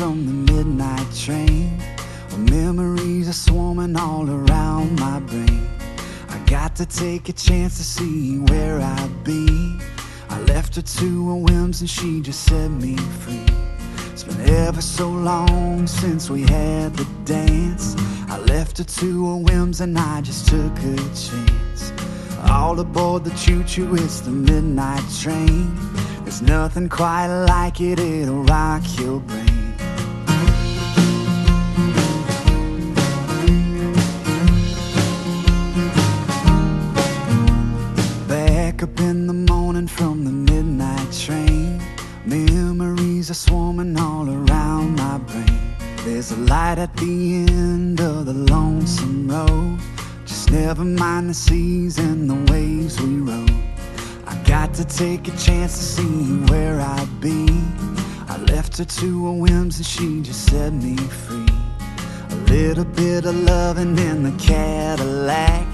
from the midnight train, where memories are swarming all around my brain. I got to take a chance to see where I'd be. I left her to her whims and she just set me free. It's been ever so long since we had the dance. I left her to her whims and I just took a chance. All aboard the choo-choo, it's the midnight train. There's nothing quite like it, it'll rock your brain. Back up in the morning from the midnight train, memories are swarming all around my brain. There's a light at the end of the lonesome road. Just never mind the seas and the waves we rode. I got to take a chance to see where I'd be. I left her to her whims and she just set me free. A little bit of loving in the Cadillac,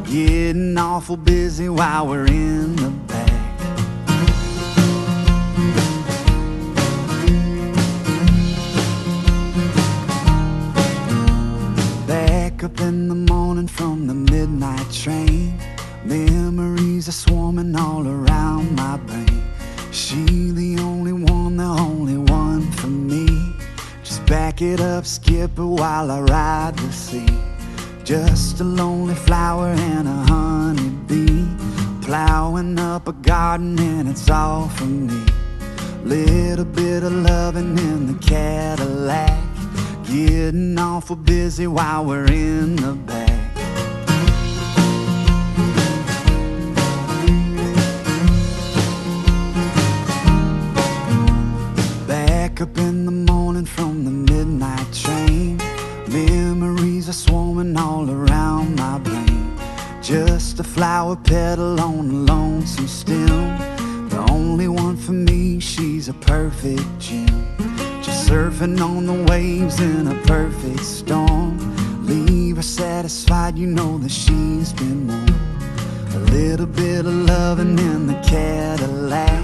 getting awful busy while we're in the back. Back up in the morning from the midnight train, memories are swarming all around my brain. She the only one for me. Just back it up, skip it while I ride the sea. Just a lonely flower and a honeybee, plowing up a garden and it's all for me. Little bit of loving in the Cadillac, getting awful busy while we're in the back. Back up in the morning from the midnight train, memories are swarming all around my brain. Just a flower petal on a lonesome stem, the only one for me, she's a perfect gem. Just surfing on the waves in a perfect storm. Leave her satisfied, you know that she's been warm. A little bit of loving in the Cadillac,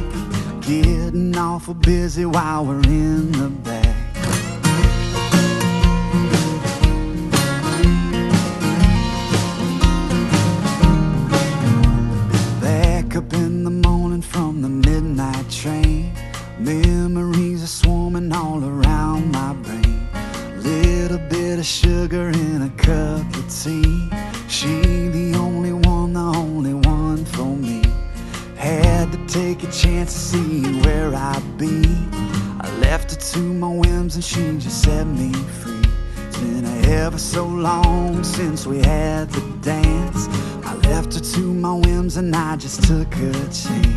getting awful busy while we're in the back. Back up in the morning from the midnight train, memories are swarming all around my brain. Little bit of sugar in a cup of tea, she the only one for me. Had to take a chance to see where I'd be. I left her to my whims and she just set me free. It's been ever so long since we had the dance. I left her to my whims and I just took a chance.